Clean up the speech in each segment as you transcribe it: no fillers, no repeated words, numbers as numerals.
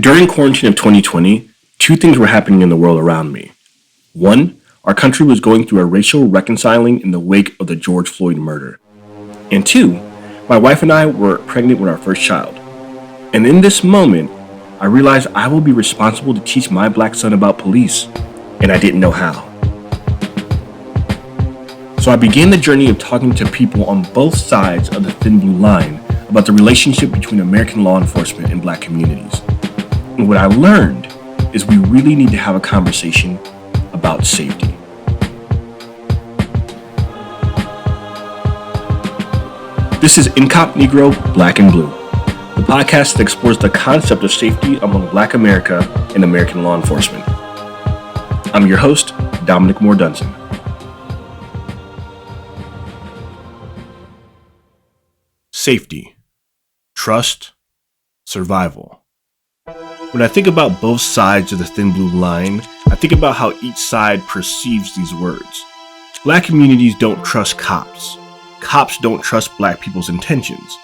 During quarantine of 2020, two things were happening in the world around me. One, our country was going through a racial reconciling in the wake of the George Floyd murder. And two, my wife and I were pregnant with our first child. And in this moment, I realized I will be responsible to teach my black son about police, and I didn't know how. So I began the journey of talking to people on both sides of the thin blue line about the relationship between American law enforcement and black communities. And what I learned is we really need to have a conversation about safety. This is inCOP Negro, Black and Blue, the podcast that explores the concept of safety among Black America and American law enforcement. I'm your host, Dominic Moore-Dunson. Safety, trust, survival. When I think about both sides of the thin blue line, I think about how each side perceives these words. Black communities don't trust cops. Cops don't trust black people's intentions.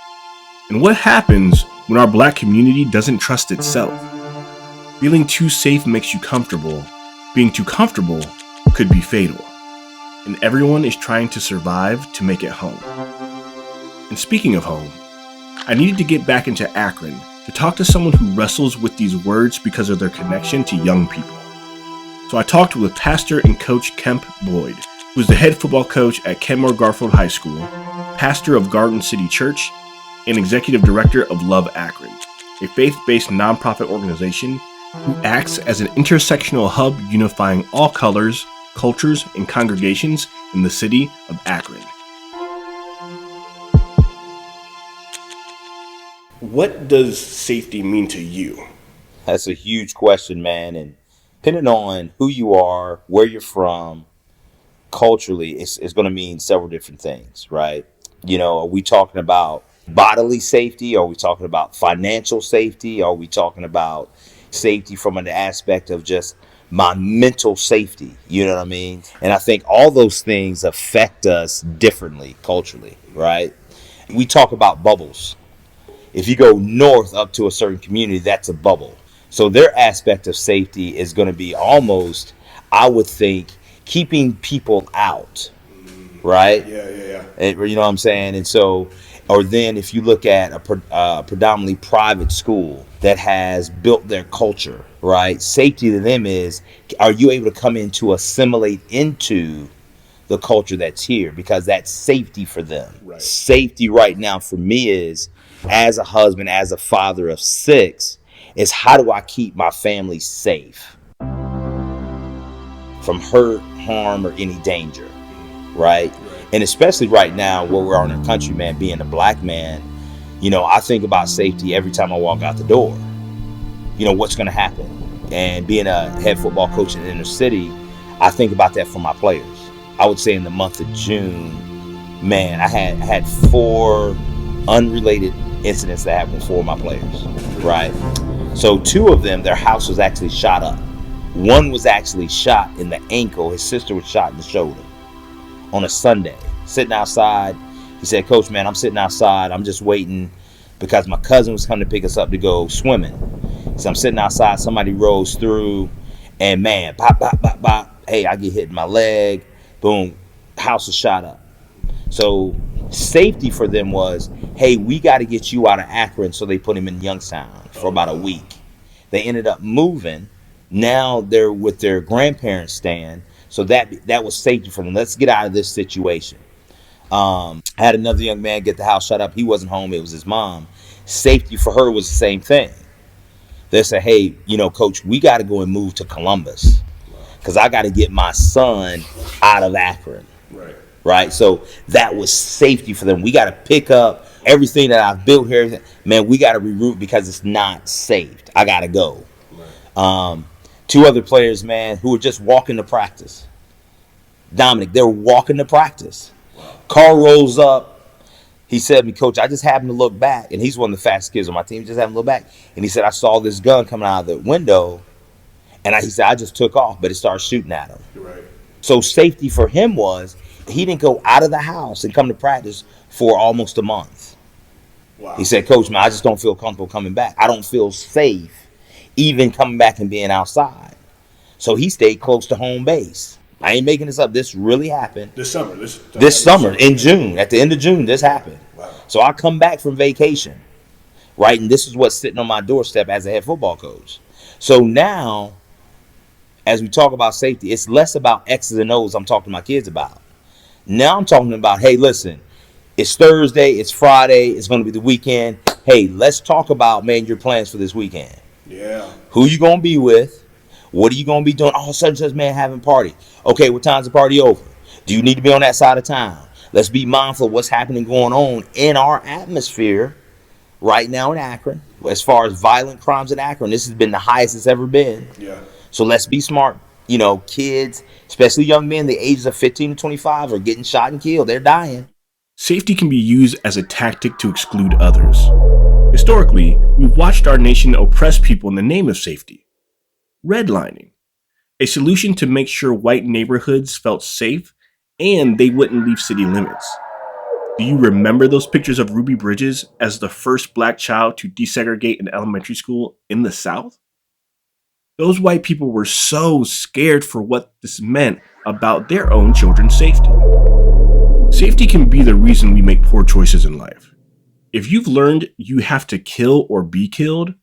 And what happens when our black community doesn't trust itself? Feeling too safe makes you comfortable. Being too comfortable could be fatal. And everyone is trying to survive to make it home. And speaking of home, I needed to get back into Akron to talk to someone who wrestles with these words because of their connection to young people. So I talked with pastor and coach Kemp Boyd, who is the head football coach at Kemp Garfield High School, pastor of Garden City Church, and executive director of Love Akron, a faith-based nonprofit organization who acts as an intersectional hub unifying all colors, cultures, and congregations in the city of Akron. What does safety mean to you? That's a huge question, man. And depending on who you are, where you're from, culturally, it's going to mean several different things, right? You know, are we talking about bodily safety? Are we talking about financial safety? Are we talking about safety from an aspect of just my mental safety? You know what I mean? And I think all those things affect us differently culturally, right? We talk about bubbles. If you go north up to a certain community, that's a bubble. So their aspect of safety is going to be almost, I would think, keeping people out, right? Yeah. And, you know what I'm saying? And so, or then if you look at a predominantly private school that has built their culture, right? Safety to them is, are you able to come in to assimilate into the culture that's here? Because that's safety for them. Right. Safety right now for me is, as a husband, as a father of 6, is how do I keep my family safe from hurt, harm, or any danger, right? And especially right now where we are in our country, man, being a black man, you know, I think about safety every time I walk out the door. You know, what's going to happen? And being a head football coach in the inner city, I think about that for my players. I would say in the month of June, man, I had 4 unrelated incidents that happened with 4 of my players, right? So 2 of them, their house was actually shot up. One was actually shot in the ankle. His sister was shot in the shoulder on a Sunday, sitting outside. He said, "Coach, man, I'm sitting outside. I'm just waiting because my cousin was coming to pick us up to go swimming." So I'm sitting outside. Somebody rolls through and, man, pop, pop, pop, pop. Hey, I get hit in my leg. Boom, house is shot up. So safety for them was, hey, we got to get you out of Akron. So they put him in Youngstown for about a week. They ended up moving. Now they're with their grandparents staying. So that was safety for them. Let's get out of this situation. I had another young man get the house shut up. He wasn't home. It was his mom. Safety for her was the same thing. They said, hey, you know, Coach, we got to go and move to Columbus because I got to get my son out of Akron. Right. So that was safety for them. We got to pick up everything that I've built here. Man, we got to reroute because it's not safe. I got to go. Right. 2 other players, man, who were just walking to practice. Dominic, they were walking to practice. Wow. Car rolls up. He said to me, "Coach, I just happened to look back." And he's one of the fastest kids on my team. Just happened to look back. And he said, "I saw this gun coming out of the window." And he said, "I just took off, but it started shooting at him." Right. So safety for him was, he didn't go out of the house and come to practice for almost a month. Wow. He said, "Coach, man, I just don't feel comfortable coming back. I don't feel safe even coming back and being outside. So he stayed close to home base. I ain't making this up. This really happened. This summer. This summer in June. At the end of June, this happened. Wow. So I come back from vacation, right? And this is what's sitting on my doorstep as a head football coach. So now, as we talk about safety, it's less about X's and O's I'm talking to my kids about. Now I'm talking about, hey, listen, it's Thursday, it's Friday, it's going to be the weekend. Hey, let's talk about, man, your plans for this weekend. Yeah. Who you going to be with? What are you going to be doing? Oh, such and such, man, having a party. Okay, what time's the party over? Do you need to be on that side of town? Let's be mindful of what's happening going on in our atmosphere right now in Akron. As far as violent crimes in Akron, this has been the highest it's ever been. Yeah. So let's be smart. You know, kids, especially young men, the ages of 15 to 25 are getting shot and killed. They're dying. Safety can be used as a tactic to exclude others. Historically, we've watched our nation oppress people in the name of safety. Redlining, a solution to make sure white neighborhoods felt safe and they wouldn't leave city limits. Do you remember those pictures of Ruby Bridges as the first black child to desegregate an elementary school in the South? Those white people were so scared for what this meant about their own children's safety. Safety can be the reason we make poor choices in life. If you've learned you have to kill or be killed,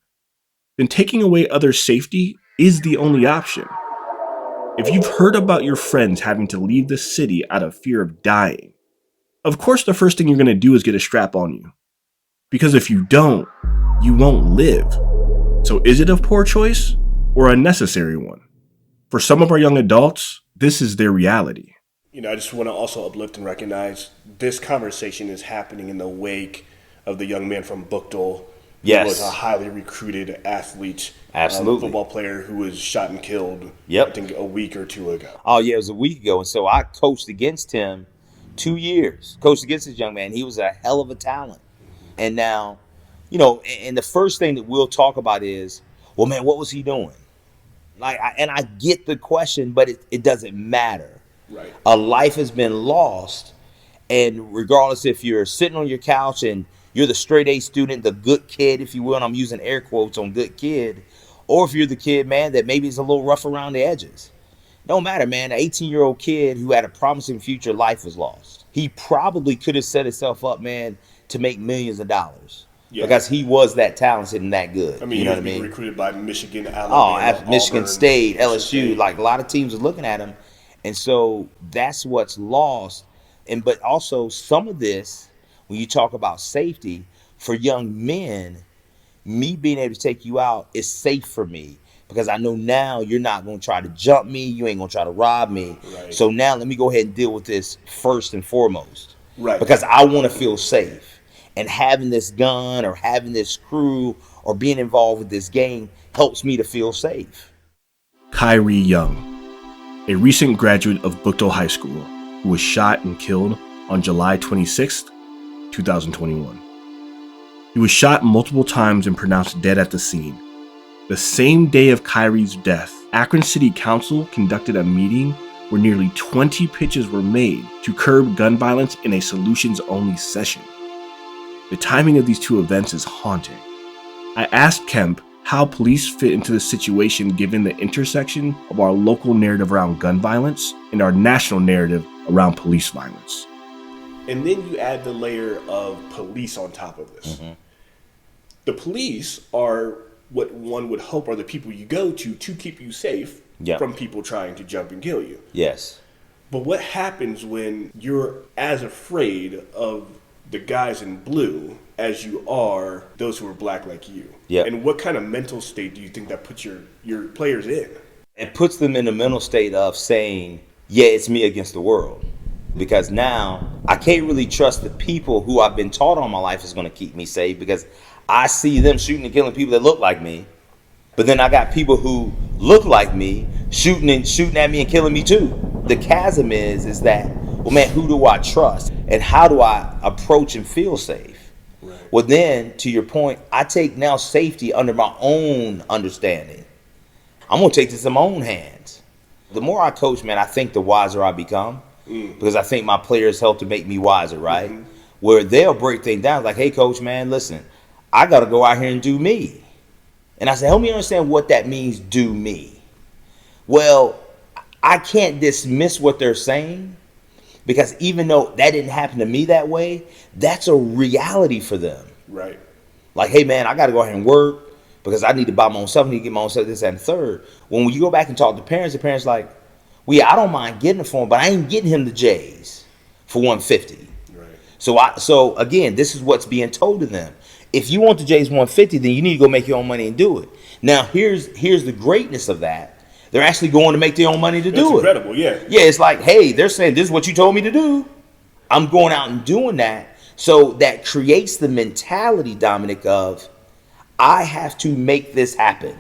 then taking away others' safety is the only option. If you've heard about your friends having to leave the city out of fear of dying, of course the first thing you're going to do is get a strap on you. Because if you don't, you won't live. So is it a poor choice or a necessary one? For some of our young adults, this is their reality. You know, I just want to also uplift and recognize this conversation is happening in the wake of the young man from Buchtel. Yes. Who was a highly recruited athlete. Absolutely. Football player who was shot and killed, Yep. I think a week or two ago. Oh, yeah, it was a week ago. And so I coached against him 2 years. Coached against this young man. He was a hell of a talent. And now, you know, and the first thing that we'll talk about is, well, man, what was he doing? I get the question, but it doesn't matter. Right. A life has been lost. And regardless if you're sitting on your couch and you're the straight A student, the good kid, if you will, and I'm using air quotes on good kid, or if you're the kid, man, that maybe is a little rough around the edges. Don't matter, man. An 18-year-old kid who had a promising future, life was lost. He probably could have set himself up, man, to make millions of dollars. Yeah. Because he was that talented and that good. I mean, you know he what I mean? Recruited by Michigan, Alabama, Michigan Auburn, State, LSU. Like a lot of teams are looking at him. And so that's what's lost. But also some of this, when you talk about safety, for young men, me being able to take you out is safe for me because I know now you're not going to try to jump me. You ain't going to try to rob me. Right. So now let me go ahead and deal with this first and foremost. Right. Because I want to feel safe. And having this gun or having this crew or being involved with this game helps me to feel safe. Kyrie Young, a recent graduate of Buchtel High School who was shot and killed on July 26, 2021. He was shot multiple times and pronounced dead at the scene. The same day of Kyrie's death, Akron City Council conducted a meeting where nearly 20 pitches were made to curb gun violence in a solutions-only session. The timing of these two events is haunting. I asked Kemp how police fit into the situation given the intersection of our local narrative around gun violence and our national narrative around police violence. And then you add the layer of police on top of this. Mm-hmm. The police are what one would hope are the people you go to keep you safe from people trying to jump and kill you. Yes. But what happens when you're as afraid of the guys in blue as you are those who are black like you? Yeah. And what kind of mental state do you think that puts your players in? It puts them in the mental state of saying, yeah, it's me against the world. Because now I can't really trust the people who I've been taught all my life is going to keep me safe because I see them shooting and killing people that look like me. But then I got people who look like me shooting at me and killing me too. The chasm is that, well, man, who do I trust? And how do I approach and feel safe? Right. Well, then, to your point, I take now safety under my own understanding. I'm going to take this in my own hands. The more I coach, man, I think the wiser I become. Because I think my players help to make me wiser, right? Mm-hmm. Where they'll break things down like, hey, coach, man, listen, I got to go out here and do me. And I said, help me understand what that means, do me. Well, I can't dismiss what they're saying, because even though that didn't happen to me that way, that's a reality for them. Right. Like, hey man, I got to go ahead and work because I need to buy my own stuff, I need to get my own stuff, this, that, and the third. When you go back and talk to parents, the parents like, well, yeah, I don't mind getting it for him, but I ain't getting him the J's for 150. Right. So again, this is what's being told to them. If you want the J's 150, then you need to go make your own money and do it. Now, here's the greatness of that. They're actually going to make their own money to do it. That's incredible, yeah. Yeah, it's like, hey, they're saying this is what you told me to do. I'm going out and doing that. So that creates the mentality, Dominic, of I have to make this happen.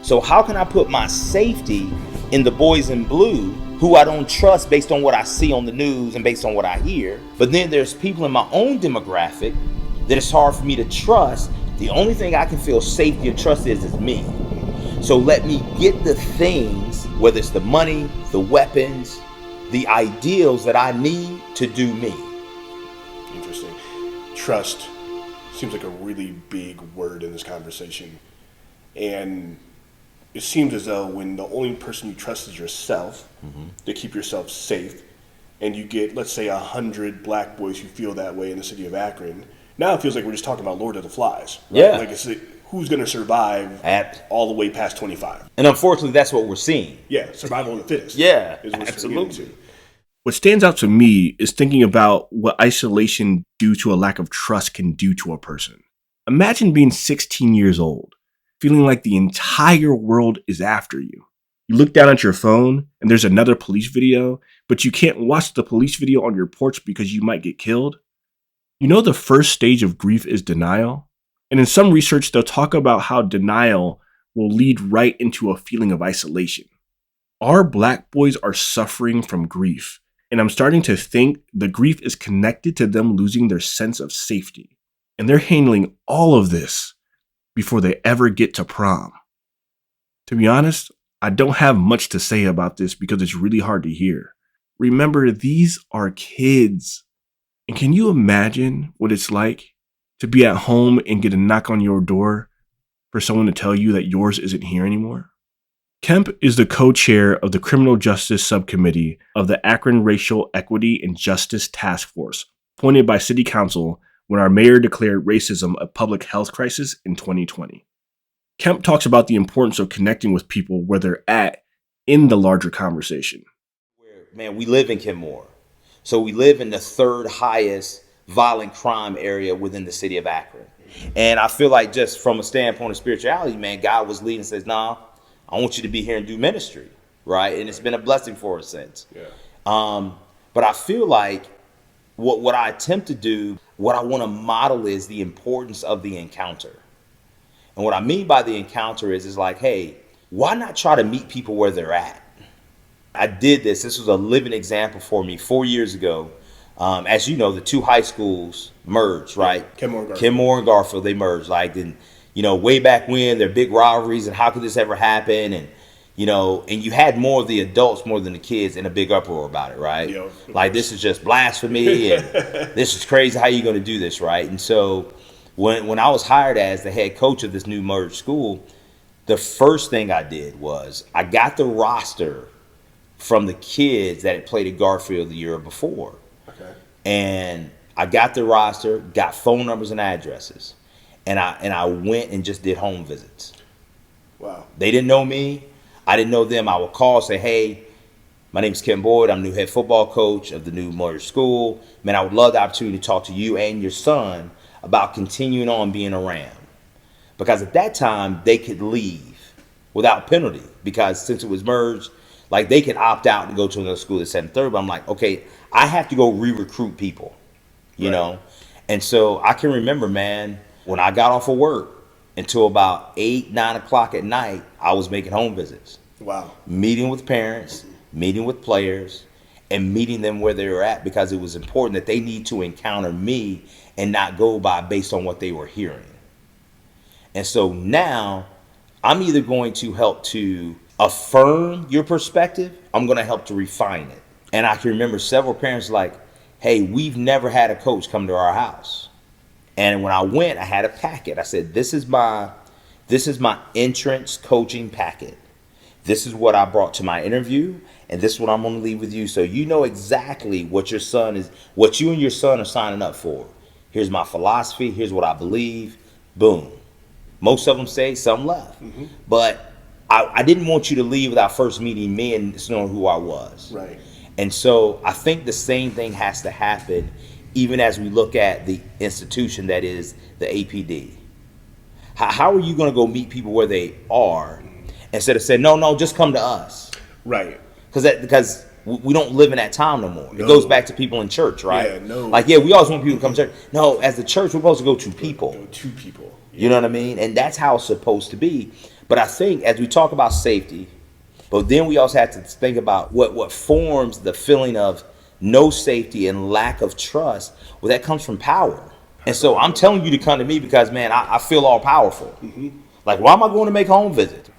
So how can I put my safety in the boys in blue who I don't trust based on what I see on the news and based on what I hear? But then there's people in my own demographic that it's hard for me to trust. The only thing I can feel safety and trust is me. So let me get the things, whether it's the money, the weapons, the ideals that I need to do me. Interesting. Trust seems like a really big word in this conversation. And it seems as though when the only person you trust is yourself, to keep yourself safe, and you get, let's say, 100 black boys who feel that way in the city of Akron, now it feels like we're just talking about Lord of the Flies. Right? Yeah. Like it's who's going to survive all the way past 25. And unfortunately, that's what we're seeing. Yeah, survival of the fittest. Yeah, is what absolutely. What stands out to me is thinking about what isolation due to a lack of trust can do to a person. Imagine being 16 years old, feeling like the entire world is after you. You look down at your phone and there's another police video, but you can't watch the police video on your porch because you might get killed. You know, the first stage of grief is denial. And in some research, they'll talk about how denial will lead right into a feeling of isolation. Our black boys are suffering from grief. And I'm starting to think the grief is connected to them losing their sense of safety. And they're handling all of this before they ever get to prom. To be honest, I don't have much to say about this because it's really hard to hear. Remember, these are kids. And can you imagine what it's like to be at home and get a knock on your door for someone to tell you that yours isn't here anymore? Kemp is the co-chair of the Criminal Justice Subcommittee of the Akron Racial Equity and Justice Task Force, appointed by City Council when our mayor declared racism a public health crisis in 2020. Kemp talks about the importance of connecting with people where they're at in the larger conversation. Man, we live in Kemp. So we live in the third highest violent crime area within the city of Akron. And I feel like just from a standpoint of spirituality, man, God was leading and says, nah, I want you to be here and do ministry, right? And it's been a blessing for us since. Yeah. But I feel like what I attempt to do, what I want to model is the importance of the encounter. And what I mean by the encounter is like, hey, why not try to meet people where they're at? I did this. This was a living example for me 4 years ago. As you know, the two high schools merged, right? Kenmore and Garfield, they merged. Like, and, you know, way back when, their big rivalries and how could this ever happen? And, you know, and you had more of the adults more than the kids in a big uproar about it, right? Yeah, like, this is just blasphemy and this is crazy. How you going to do this, right? And so when I was hired as the head coach of this new merged school, the first thing I did was I got the roster from the kids that had played at Garfield the year before. Okay. And I got the roster, got phone numbers and addresses, and I went and just did home visits. Wow. They didn't know me. I didn't know them. I would call, say, hey, my name's Ken Boyd. I'm new head football coach of the new merged school. Man, I would love the opportunity to talk to you and your son about continuing on being around. Because at that time, they could leave without penalty. Because since it was merged, like, they could opt out and go to another school that's 7th, but I'm like, okay, I have to go re-recruit people, you know? And so I can remember, man, when I got off of work until about 8, 9 o'clock at night, I was making home visits. Wow. Meeting with parents, meeting with players, and meeting them where they were at, because it was important that they need to encounter me and not go by based on what they were hearing. And so now I'm either going to help to affirm your perspective, I'm going to help to refine it. And I can remember several parents like, hey, we've never had a coach come to our house. And when I went, I had a packet. I said, this is my This is my entrance coaching packet. This is what I brought to my interview, and this is what I'm going to leave with you, so you know exactly what you and your son are signing up for. Here's my philosophy. Here's what I believe. Boom. Most of them stayed, some left. But I didn't want you to leave without first meeting me and knowing who I was. Right. And so I think the same thing has to happen even as we look at the institution that is the APD. How are you going to go meet people where they are instead of saying, no, just come to us? Right. Because we don't live in that time no more. No. It goes back to people in church, right? Yeah, no. Like, yeah, we always want people to come to church. No, as the church, we're supposed to go to people. Go to people. Yeah. You know what I mean? And that's how it's supposed to be. But I think as we talk about safety, but then we also have to think about what forms the feeling of no safety and lack of trust. Well, that comes from power. And so I'm telling you to come to me because, man, I feel all powerful. Like, why am I going to make home visits?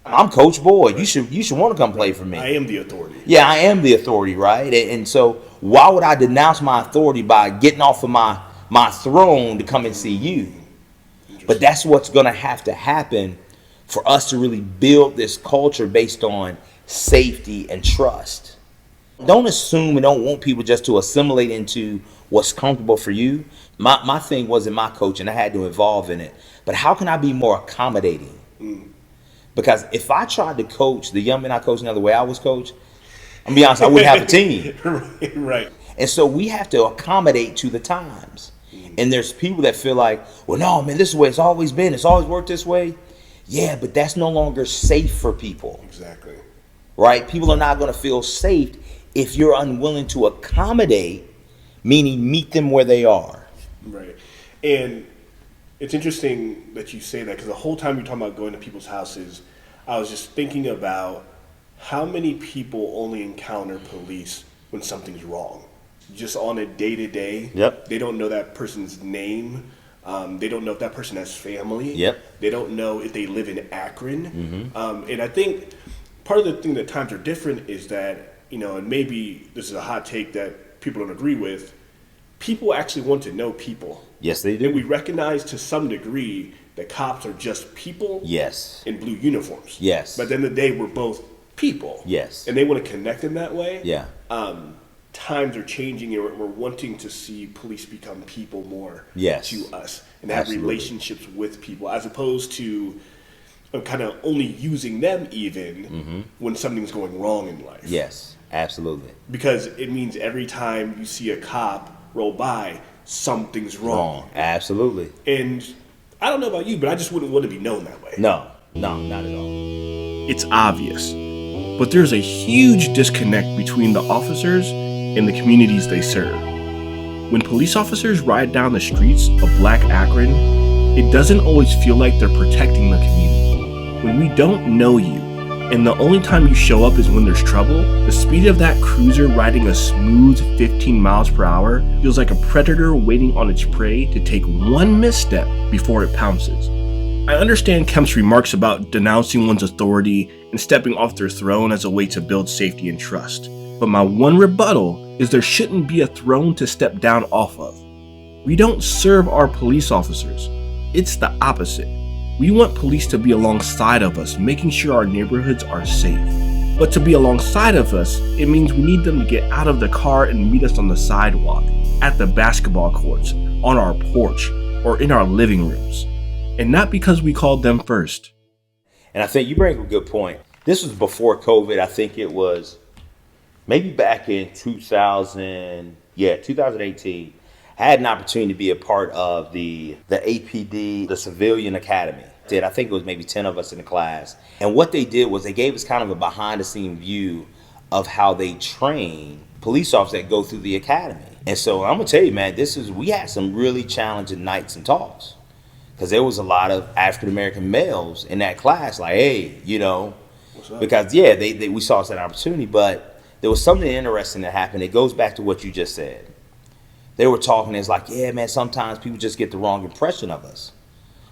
I'm Coach Boyd. You should want to come play for me. I am the authority. Yeah, I am the authority, right? And so why would I denounce my authority by getting off of my throne to come and see you? But that's what's going to happen for us to really build this culture based on safety and trust. Don't assume and don't want people just to assimilate into what's comfortable for you. My thing wasn't my coaching. I had to evolve in it. But how can I be more accommodating? Because if I tried to coach the young men I coached the way I was coached, I'm gonna be honest, I wouldn't have a team. Right. And so we have to accommodate to the times. And there's people that feel like, well, no, man, this is the way it's always been. It's always worked this way. Yeah, but that's no longer safe for people. Exactly. Right? People are not going to feel safe if you're unwilling to accommodate, meaning meet them where they are. Right. And it's interesting that you say that because the whole time you're talking about going to people's houses, I was just thinking about how many people only encounter police when something's wrong. Just on a day-to-day. Yep. They don't know that person's name. They don't know if that person has family. Yep. They don't know if they live in Akron. And I think part of the thing that times are different is that, and maybe this is a hot take that people don't agree with, people actually want to know people. Yes, they do. And we recognize to some degree that cops are just people. Yes. In blue uniforms. Yes. But at the end of the day, we're both people. Yes. And they want to connect in that way. Yeah. Times are changing and we're wanting to see police become people more Yes. to us and have Absolutely. relationships with people as opposed to kind of only using them even when something's going wrong in life. Yes, absolutely. Because it means every time you see a cop roll by, something's wrong. Absolutely. And I don't know about you, but I just wouldn't want to be known that way. No, not at all. It's obvious, but there's a huge disconnect between the officers and the communities they serve. When police officers ride down the streets of Black Akron, it doesn't always feel like they're protecting the community. When we don't know you, and the only time you show up is when there's trouble, the speed of that cruiser riding a smooth 15 miles per hour feels like a predator waiting on its prey to take one misstep before it pounces. I understand Kemp's remarks about denouncing one's authority and stepping off their throne as a way to build safety and trust. But my one rebuttal is there shouldn't be a throne to step down off of. We don't serve our police officers. It's the opposite. We want police to be alongside of us, making sure our neighborhoods are safe. But to be alongside of us, it means we need them to get out of the car and meet us on the sidewalk, at the basketball courts, on our porch, or in our living rooms. And not because we called them first. And I think you bring up a good point. This was before COVID. I think it was maybe back in 2018. I had an opportunity to be a part of the APD, the Civilian Academy. I think it was maybe 10 of us in the class. And what they did was they gave us kind of a behind-the-scene view of how they train police officers that go through the academy. And so I'm going to tell you, man, we had some really challenging nights and talks. Because there was a lot of African-American males in that class, like, hey, What's up? because, yeah, we saw us an opportunity. But there was something interesting that happened. It goes back to what you just said. They were talking, it's like, yeah, man, sometimes people just get the wrong impression of us.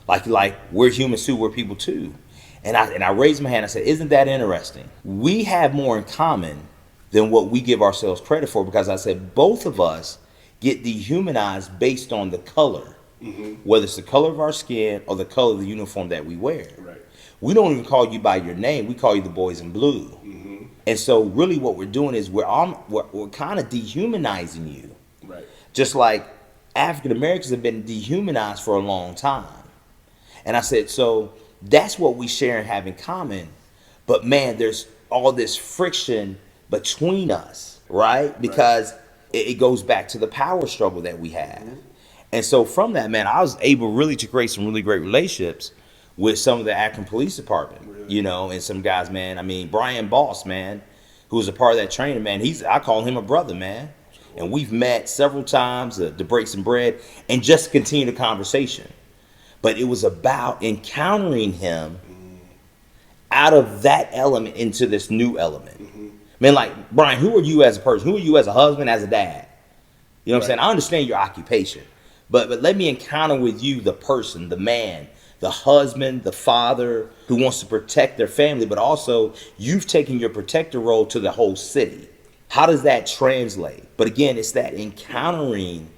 Like we're humans too, we're people too. And I raised my hand, I said, isn't that interesting? We have more in common than what we give ourselves credit for, because I said both of us get dehumanized based on the color whether it's the color of our skin or the color of the uniform that we wear. Right. We don't even call you by your name. We call you the boys in blue. And so really what we're doing is we're kind of dehumanizing you. Right. Just like African Americans have been dehumanized for a long time. And I said, so that's what we share and have in common. But man, there's all this friction between us, right? Because it goes back to the power struggle that we have. And so from that, man, I was able really to create some really great relationships with some of the Akron Police Department, you know, and some guys, man. I mean, Brian Boss, man, who was a part of that training, man, I call him a brother, man. And we've met several times to break some bread and just continue the conversation. But it was about encountering him out of that element into this new element. Man, like, Brian, who are you as a person? Who are you as a husband, as a dad? You know what I'm saying? I understand your occupation. But let me encounter with you the person, the man, the husband, the father who wants to protect their family, but also you've taken your protector role to the whole city. How does that translate? But again, it's that encountering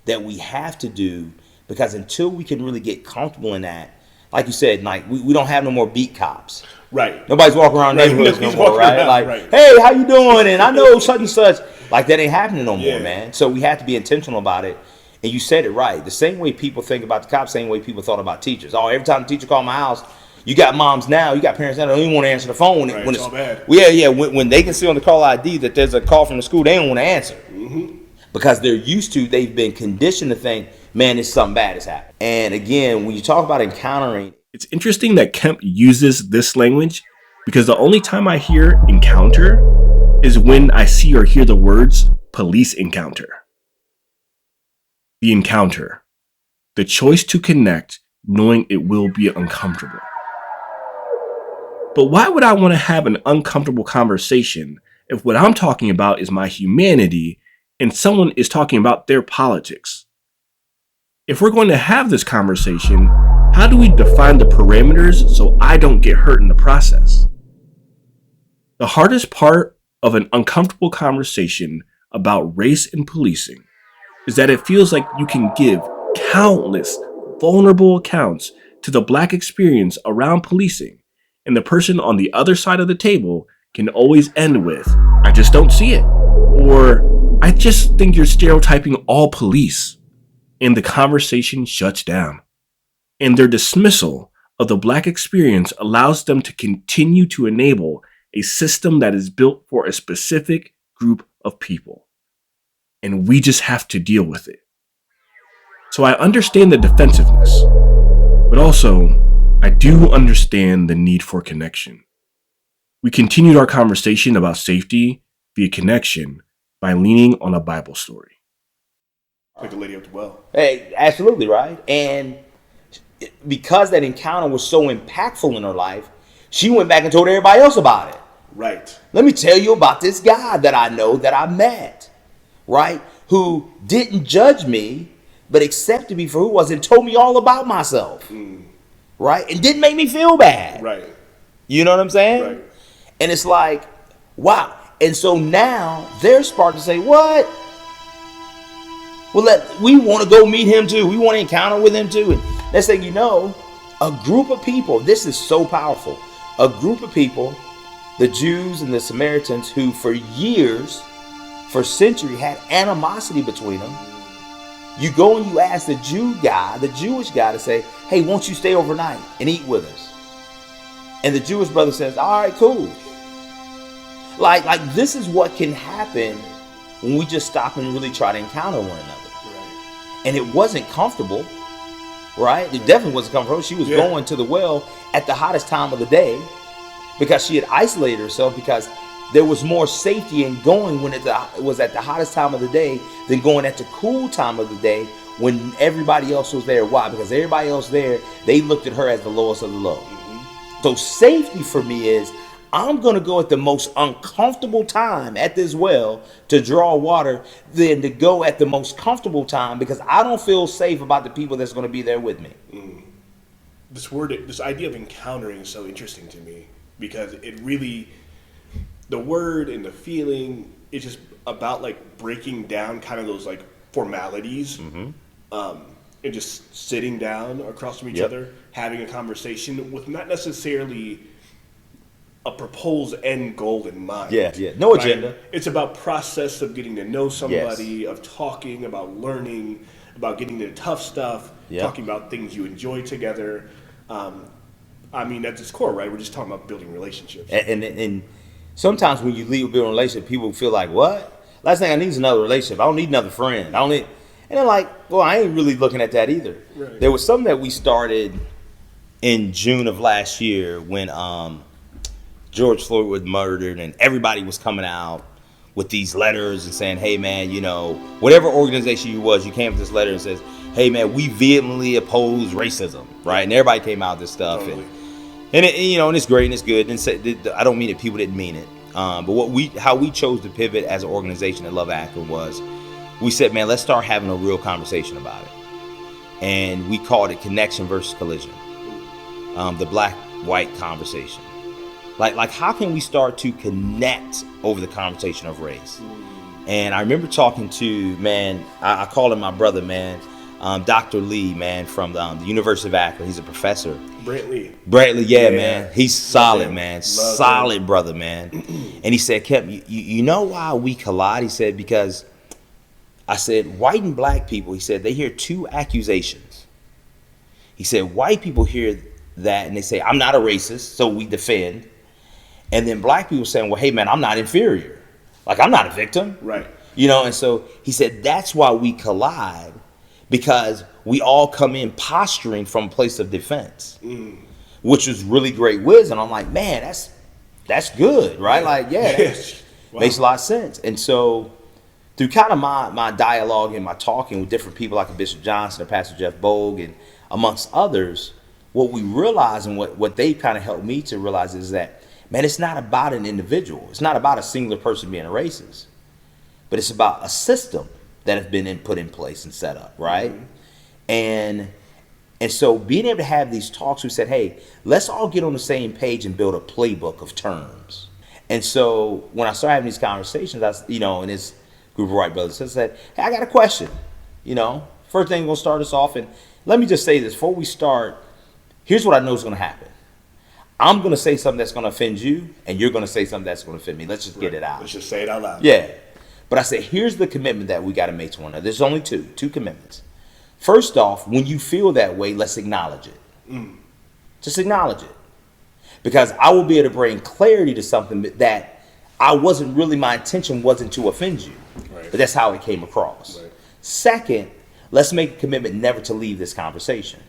that we have to do, because until we can really get comfortable in that, like you said, like we don't have no more beat cops. Right. Nobody's walking around neighborhoods no more, right? Like, hey, how you doing? And I know such and such. Like, that ain't happening no more, man. So we have to be intentional about it. And you said it right. The same way people think about the cops, same way people thought about teachers. Oh, every time the teacher called my house, you got moms now, you got parents now, they don't even want to answer the phone. When it's all bad. Yeah. When they can see on the call ID that there's a call from the school, they don't want to answer. Because they've been conditioned to think, man, it's something bad has happened. And again, when you talk about encountering. It's interesting that Kemp uses this language, because the only time I hear encounter is when I see or hear the words police encounter. The encounter. The choice to connect, knowing it will be uncomfortable. But why would I want to have an uncomfortable conversation if what I'm talking about is my humanity and someone is talking about their politics? If we're going to have this conversation, how do we define the parameters so I don't get hurt in the process? The hardest part of an uncomfortable conversation about race and policing is that it feels like you can give countless vulnerable accounts to the Black experience around policing, and the person on the other side of the table can always end with, I just don't see it, or I just think you're stereotyping all police, and the conversation shuts down. And their dismissal of the Black experience allows them to continue to enable a system that is built for a specific group of people. And we just have to deal with it. So I understand the defensiveness, but also I do understand the need for connection. We continued our conversation about safety via connection by leaning on a Bible story. Like the lady at the well. Hey, absolutely, right? And because that encounter was so impactful in her life, she went back and told everybody else about it. Right. Let me tell you about this guy that I know that I met, right? Who didn't judge me, but accepted me for who I was and told me all about myself, right? And didn't make me feel bad. Right. You know what I'm saying? Right. And it's like, wow. And so now they're sparked to say, what? Well, we want to go meet him too. We want to encounter with him too. And next thing you know, a group of people, this is so powerful. A group of people, the Jews and the Samaritans, who for years, for centuries, had animosity between them. You go and you ask the Jewish guy to say, hey, won't you stay overnight and eat with us? And the Jewish brother says, all right, cool. Like this is what can happen when we just stop and really try to encounter one another. Right. And it wasn't comfortable, right? It definitely wasn't comfortable. She was going to the well at the hottest time of the day because she had isolated herself, because there was more safety in going when it was at the hottest time of the day than going at the cool time of the day when everybody else was there. Why? Because everybody else there, they looked at her as the lowest of the low. So safety for me is, I'm going to go at the most uncomfortable time at this well to draw water than to go at the most comfortable time, because I don't feel safe about the people that's going to be there with me. This idea of encountering is so interesting to me, because it really, the word and the feeling is just about like breaking down kind of those like formalities. and just sitting down across from each Yep. other, having a conversation with not necessarily a proposed end goal in mind. Yeah. No agenda. It's about process of getting to know somebody, of talking, about learning, about getting into tough stuff, Yep. talking about things you enjoy together. I mean, at its core, right? We're just talking about building relationships. And sometimes when you leave a building relationship, people feel like, what? Last thing I need is another relationship. I don't need another friend. I don't need. And they're like, well, I ain't really looking at that either. Right. There was something that we started in June of last year when George Floyd was murdered and everybody was coming out with these letters and saying, hey, man, you know, whatever organization you was, you came with this letter and says, hey, man, we vehemently oppose racism, right? And everybody came out with this stuff. Totally. And it, you know, and it's great and it's good. And I don't mean it. People didn't mean it. But how we chose to pivot as an organization at Love Akron was we said, man, let's start having a real conversation about it. And we called it connection versus collision. The black-white conversation. Like how can we start to connect over the conversation of race? And I remember talking to, man, I call him my brother, man, Dr. Lee, man, from the University of Akron. He's a professor. Brantley, yeah, man. He's solid, man. Solid brother, man. And he said, Kemp, you know why we collide? He said, because I said, white and black people, he said, they hear two accusations. He said, white people hear that and they say, I'm not a racist, so we defend. And then black people saying, well, hey, man, I'm not inferior. Like, I'm not a victim. Right. You know, and so he said, that's why we collide, because we all come in posturing from a place of defense, which was really great wisdom. I'm like, man, that's good, right? Yeah. Like, yeah, that makes a lot of sense. And so through kind of my dialogue and my talking with different people like Bishop Johnson and Pastor Jeff Bogue and amongst others, what we realize and what they kind of helped me to realize is that, man, it's not about an individual. It's not about a singular person being a racist, but it's about a system that has been put in place and set up, right? And so being able to have these talks, we said, hey, let's all get on the same page and build a playbook of terms. And so when I started having these conversations, in this group of white brothers, I said, hey, I got a question. You know, first thing we're going to start us off, and let me just say this, before we start, here's what I know is going to happen. I'm going to say something that's going to offend you, and you're going to say something that's going to offend me. Let's just get it out. Let's just say it out loud. Yeah. But I said, here's the commitment that we got to make to one another. There's only two commitments. First off, when you feel that way, let's acknowledge it. Just acknowledge it. Because I will be able to bring clarity to something that my intention wasn't to offend you. Right. But that's how it came across. Right. Second, let's make a commitment never to leave this conversation.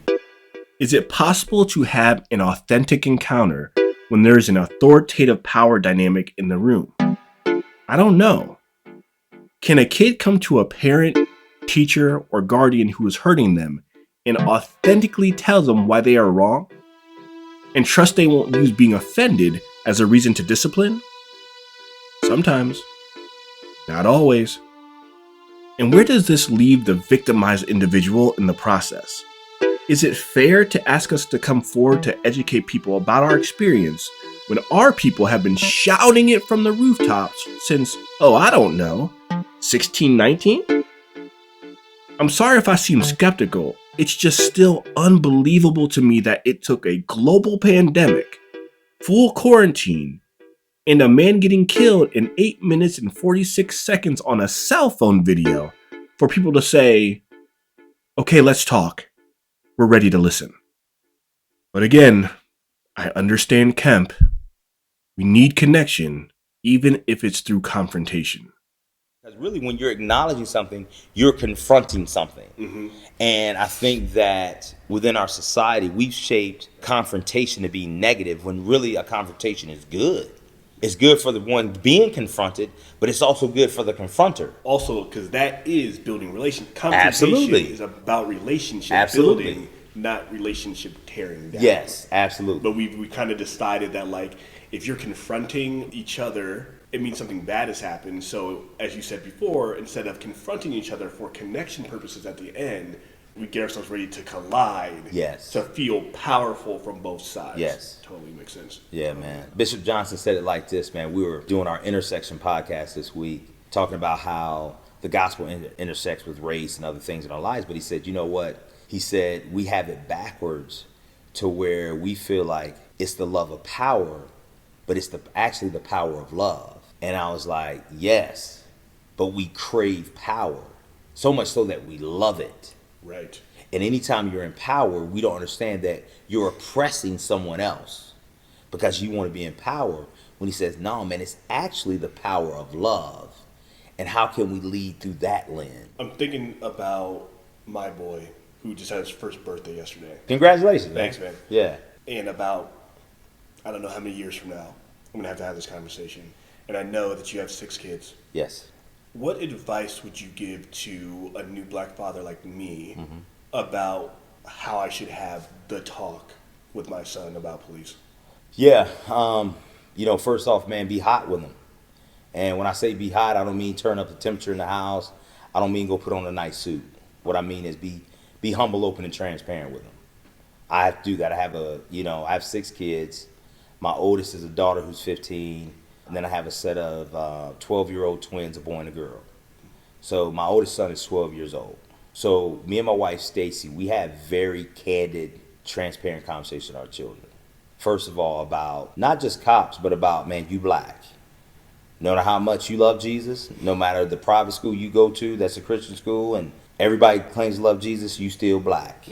Is it possible to have an authentic encounter when there is an authoritative power dynamic in the room? I don't know. Can a kid come to a parent, teacher, or guardian who is hurting them and authentically tell them why they are wrong? And trust they won't use being offended as a reason to discipline? Sometimes. Not always. And where does this leave the victimized individual in the process? Is it fair to ask us to come forward to educate people about our experience when our people have been shouting it from the rooftops since, I don't know, 1619? I'm sorry if I seem skeptical. It's just still unbelievable to me that it took a global pandemic, full quarantine, and a man getting killed in 8 minutes and 46 seconds on a cell phone video for people to say, okay, let's talk. We're ready to listen. But again, I understand Kemp. We need connection, even if it's through confrontation. Because really, when you're acknowledging something, you're confronting something. And I think that within our society, we've shaped confrontation to be negative when really a confrontation is good. It's good for the one being confronted, but it's also good for the confronter. Also, because that is building relationship. Confrontation Absolutely. is about relationship Absolutely. building, not relationship tearing down. Yes, absolutely. But we kind of decided that, like, if you're confronting each other, it means something bad has happened. So, as you said before, instead of confronting each other for connection purposes at the end, we get ourselves ready to collide. Yes. To feel powerful from both sides. Yes. Totally makes sense. Yeah, man. Bishop Johnson said it like this, man. We were doing our intersection podcast this week, talking about how the gospel intersects with race and other things in our lives. But he said, you know what? He said we have it backwards to where we feel like it's the love of power, but it's actually the power of love. And I was like, yes, but we crave power so much so that we love it. Right. And anytime you're in power, we don't understand that you're oppressing someone else because you want to be in power. When he says, no, man, it's actually the power of love. And how can we lead through that lens? I'm thinking about my boy who just had his first birthday yesterday. Congratulations, man. Thanks, man. Yeah. And about, I don't know how many years from now, I'm going to have this conversation. And I know that you have 6 kids. Yes. What advice would you give to a new black father like me about how I should have the talk with my son about police? Yeah. First off, man, be hot with them. And when I say be hot, I don't mean turn up the temperature in the house. I don't mean go put on a nice suit. What I mean is be humble, open, and transparent with them. I have to do that. I have 6 kids. My oldest is a daughter who's 15. And then I have a set of 12-year-old twins, a boy and a girl. So my oldest son is 12 years old. So me and my wife, Stacy, we have very candid, transparent conversations with our children. First of all, about not just cops, but about, man, you black. No matter how much you love Jesus, no matter the private school you go to, that's a Christian school, and everybody claims to love Jesus, you still black.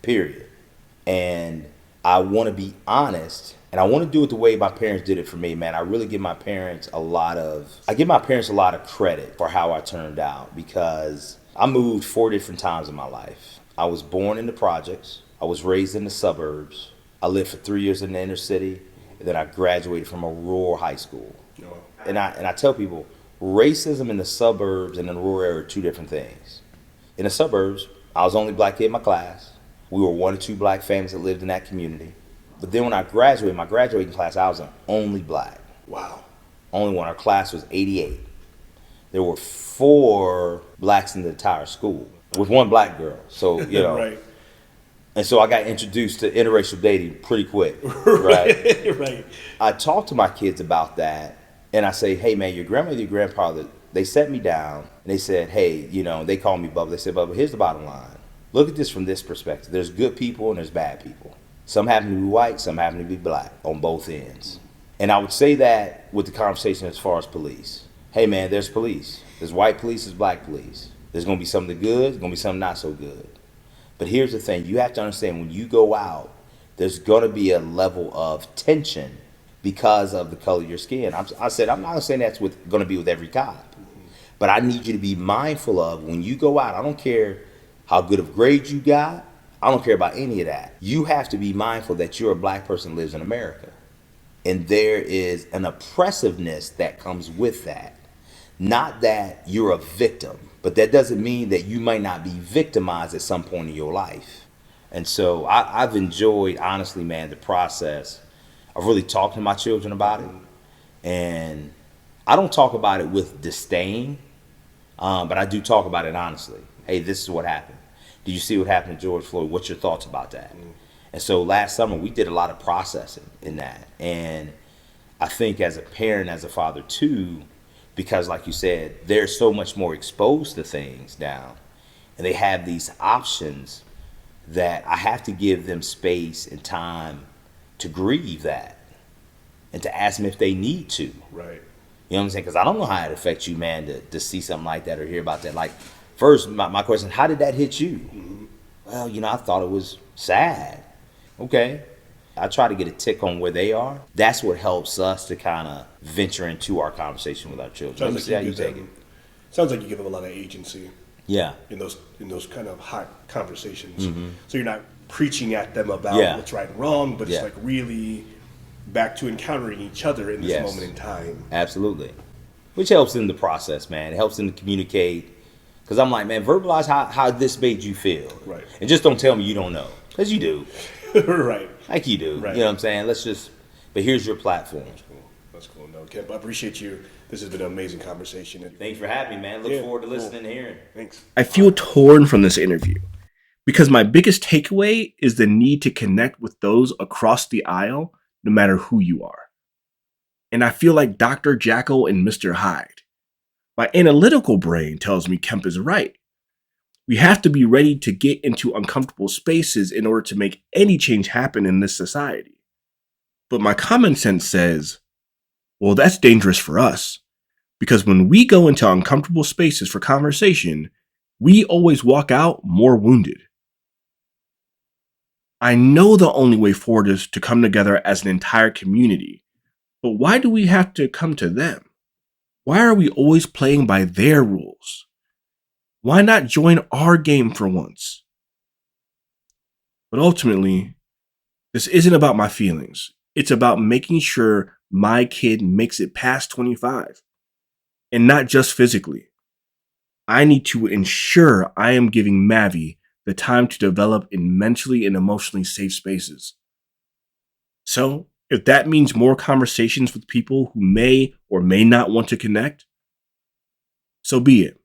Period. And I want to be honest, and I want to do it the way my parents did it for me, man. I really give my parents a lot of credit for how I turned out, because I moved 4 different times in my life. I was born in the projects. I was raised in the suburbs. I lived for 3 years in the inner city, and then I graduated from a rural high school. And I tell people, racism in the suburbs and in the rural area are 2 different things. In the suburbs, I was the only black kid in my class. We were 1 or 2 black families that lived in that community. But then when I graduated, my graduating class, I was the only black. Wow. Only one. Our class was 88. There were 4 blacks in the entire school with 1 black girl. So, Right. And so I got introduced to interracial dating pretty quick. Right. Right. I talked to my kids about that, and I say, hey, man, your grandmother, your grandfather, they set me down, and they said, hey, they called me Bubba. They said, Bubba, here's the bottom line. Look at this from this perspective. There's good people and there's bad people. Some happen to be white, some happen to be black on both ends. And I would say that with the conversation as far as police. Hey, man, there's police. There's white police, there's black police. There's going to be something good, there's going to be something not so good. But here's the thing. You have to understand, when you go out, there's going to be a level of tension because of the color of your skin. I said, I'm not saying that's going to be with every cop. But I need you to be mindful of, when you go out, I don't care how good of grades you got. I don't care about any of that. You have to be mindful that you're a black person who lives in America. And there is an oppressiveness that comes with that. Not that you're a victim, but that doesn't mean that you might not be victimized at some point in your life. And so I've enjoyed, honestly, man, the process of really talking to my children about it. And I don't talk about it with disdain, but I do talk about it honestly. Hey, this is what happened. Did you see what happened to George Floyd? What's your thoughts about that? And so last summer, we did a lot of processing in that. And I think as a parent, as a father too, because like you said, they're so much more exposed to things now, and they have these options, that I have to give them space and time to grieve that and to ask them if they need to. Right. You know what I'm saying? Because I don't know how it affects you, man, to see something like that or hear about that. Like, first, my question, how did that hit you? Well, I thought it was sad. Okay. I try to get a tick on where they are. That's what helps us to kind of venture into our conversation with our children. Let me see how you take it. Sounds like you give them a lot of agency. Yeah. In those kind of hot conversations. So you're not preaching at them about what's right and wrong, but it's like really back to encountering each other in this moment in time. Absolutely. Which helps in the process, man. It helps them to communicate. Because I'm like, man, verbalize how this made you feel. Right. And just don't tell me you don't know. Because you do. Right. Like you do. Right. You know what I'm saying? But here's your platform. That's cool. No, Kemp, I appreciate you. This has been an amazing conversation. Thanks for having me, man. Look forward to listening and hearing. Thanks. I feel torn from this interview because my biggest takeaway is the need to connect with those across the aisle, no matter who you are. And I feel like Dr. Jekyll and Mr. Hyde. My analytical brain tells me Kemp is right. We have to be ready to get into uncomfortable spaces in order to make any change happen in this society. But my common sense says, well, that's dangerous for us, because when we go into uncomfortable spaces for conversation, we always walk out more wounded. I know the only way forward is to come together as an entire community, but why do we have to come to them? Why are we always playing by their rules? Why not join our game for once? But ultimately, this isn't about my feelings. It's about making sure my kid makes it past 25. And not just physically. I need to ensure I am giving Mavi the time to develop in mentally and emotionally safe spaces. So, if that means more conversations with people who may or may not want to connect, so be it.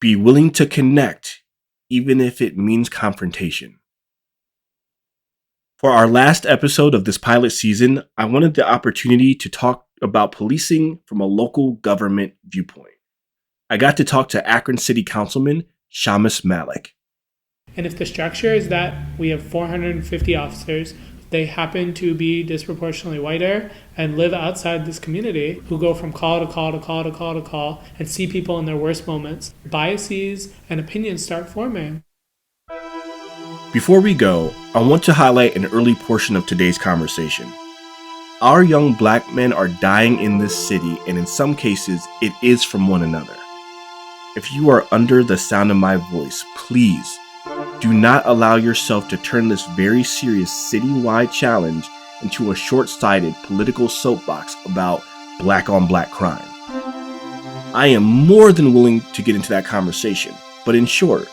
Be willing to connect, even if it means confrontation. For our last episode of this pilot season, I wanted the opportunity to talk about policing from a local government viewpoint. I got to talk to Akron City Councilman Shamus Malik. And if the structure is that we have 450 officers, they happen to be disproportionately whiter and live outside this community, who go from call to call to call to call to call and see people in their worst moments, biases and opinions start forming. Before we go, I want to highlight an early portion of today's conversation. Our young black men are dying in this city, and in some cases, it is from one another. If you are under the sound of my voice, please do not allow yourself to turn this very serious citywide challenge into a short-sighted political soapbox about black-on-black crime. I am more than willing to get into that conversation, but in short,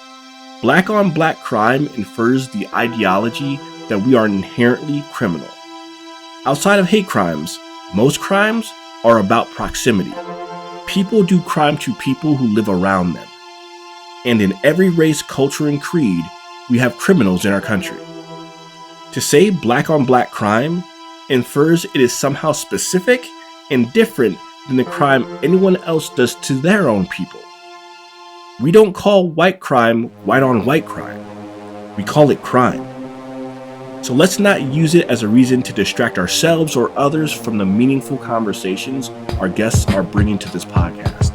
black-on-black crime infers the ideology that we are inherently criminal. Outside of hate crimes, most crimes are about proximity. People do crime to people who live around them. And in every race, culture, and creed, we have criminals in our country. To say black-on-black crime infers it is somehow specific and different than the crime anyone else does to their own people. We don't call white crime white-on-white crime. We call it crime. So let's not use it as a reason to distract ourselves or others from the meaningful conversations our guests are bringing to this podcast.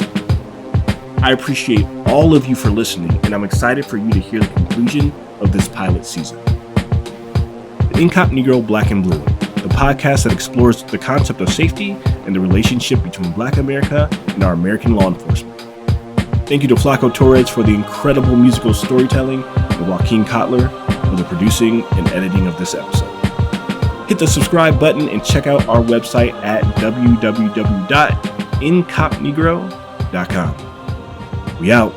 I appreciate all of you for listening, and I'm excited for you to hear the conclusion of this pilot season. The inCOP Negro Black and Blue, the podcast that explores the concept of safety and the relationship between Black America and our American law enforcement. Thank you to Flaco Torres for the incredible musical storytelling and Joaquin Kotler for the producing and editing of this episode. Hit the subscribe button and check out our website at www.incopnegro.com. We out.